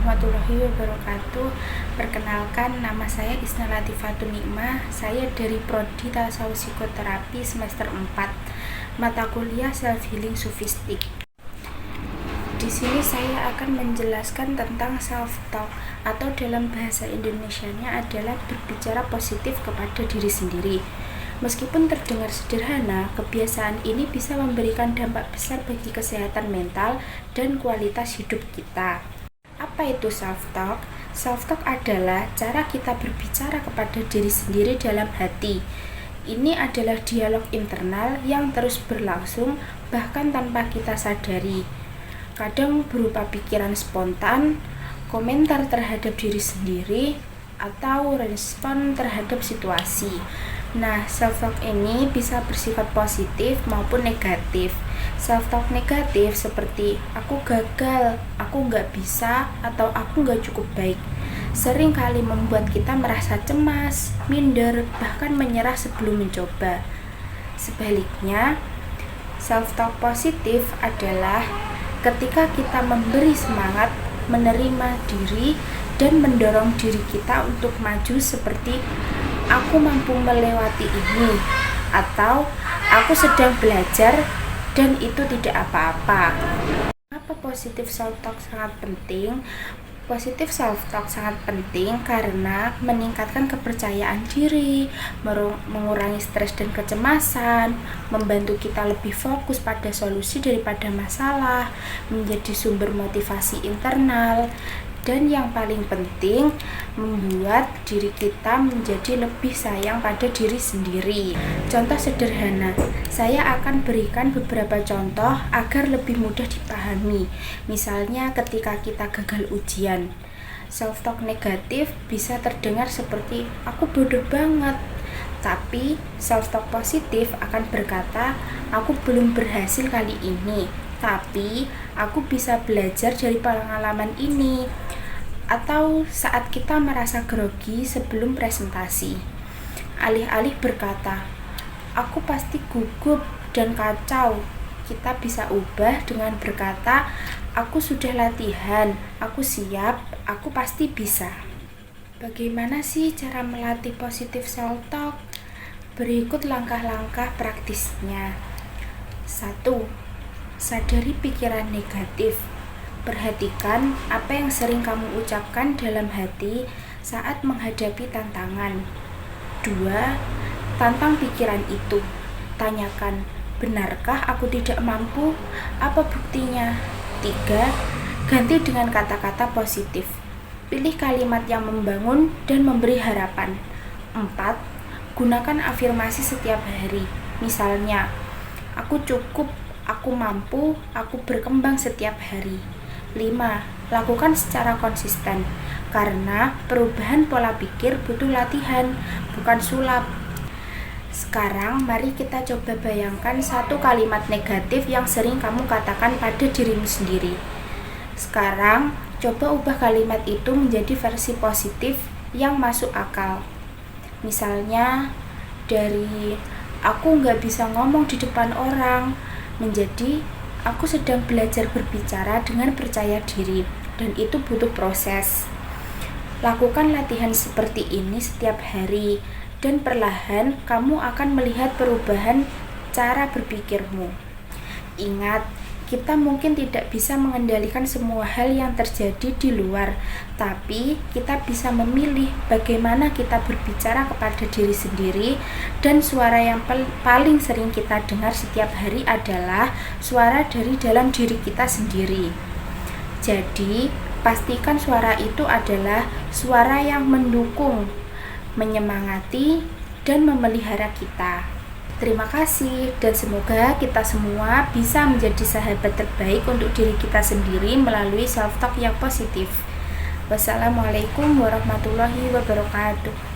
warahmatullahi wabarakatuh. Perkenalkan, nama saya Isna Latifatun Nikmah. Saya dari Prodi Tasawuf Psikoterapi semester 4, mata kuliah Self Healing Sufistik. Di sini saya akan menjelaskan tentang self talk, atau dalam bahasa Indonesianya adalah berbicara positif kepada diri sendiri. Meskipun terdengar sederhana, kebiasaan ini bisa memberikan dampak besar bagi kesehatan mental dan kualitas hidup kita. Apa itu self-talk? Self-talk adalah cara kita berbicara kepada diri sendiri dalam hati. Ini adalah dialog internal yang terus berlangsung bahkan tanpa kita sadari. Kadang berupa pikiran spontan, komentar terhadap diri sendiri, atau respon terhadap situasi. Nah, self-talk ini bisa bersifat positif maupun negatif. Self-talk negatif seperti aku gagal, aku nggak bisa, atau aku nggak cukup baik, sering kali membuat kita merasa cemas, minder, bahkan menyerah sebelum mencoba. Sebaliknya, self-talk positif adalah ketika kita memberi semangat, menerima diri, dan mendorong diri kita untuk maju seperti aku mampu melewati ini, atau aku sedang belajar dan itu tidak apa-apa. Kenapa positif self-talk sangat penting? Positif self-talk sangat penting karena meningkatkan kepercayaan diri, mengurangi stres dan kecemasan, membantu kita lebih fokus pada solusi daripada masalah, menjadi sumber motivasi internal, dan yang paling penting, membuat diri kita menjadi lebih sayang pada diri sendiri. Contoh sederhana, saya akan berikan beberapa contoh agar lebih mudah dipahami. Misalnya ketika kita gagal ujian, self-talk negatif bisa terdengar seperti aku bodoh banget. Tapi self-talk positif akan berkata, aku belum berhasil kali ini, tapi aku bisa belajar dari pengalaman ini. Atau saat kita merasa grogi sebelum presentasi, alih-alih berkata, aku pasti gugup dan kacau, kita bisa ubah dengan berkata, aku sudah latihan, aku siap, aku pasti bisa. Bagaimana sih cara melatih positif self-talk? Berikut langkah-langkah praktisnya. 1. Sadari pikiran negatif. Perhatikan apa yang sering kamu ucapkan dalam hati saat menghadapi tantangan. 2. Tantang pikiran itu. Tanyakan, benarkah aku tidak mampu? Apa buktinya? 3. Ganti dengan kata-kata positif. Pilih kalimat yang membangun dan memberi harapan. 4. Gunakan afirmasi setiap hari. Misalnya, aku cukup, aku mampu, aku berkembang setiap hari. 5. Lakukan secara konsisten, karena perubahan pola pikir butuh latihan, bukan sulap. Sekarang mari kita coba bayangkan satu kalimat negatif yang sering kamu katakan pada dirimu sendiri. Sekarang coba ubah kalimat itu menjadi versi positif yang masuk akal. Misalnya dari aku nggak bisa ngomong di depan orang menjadi aku sedang belajar berbicara dengan percaya diri, dan itu butuh proses. Lakukan latihan seperti ini setiap hari, dan perlahan kamu akan melihat perubahan cara berpikirmu. Ingat, kita mungkin tidak bisa mengendalikan semua hal yang terjadi di luar, tapi kita bisa memilih bagaimana kita berbicara kepada diri sendiri, dan suara yang paling sering kita dengar setiap hari adalah suara dari dalam diri kita sendiri. Jadi, pastikan suara itu adalah suara yang mendukung, menyemangati, dan memelihara kita. Terima kasih, dan semoga kita semua bisa menjadi sahabat terbaik untuk diri kita sendiri melalui self-talk yang positif. Wassalamualaikum warahmatullahi wabarakatuh.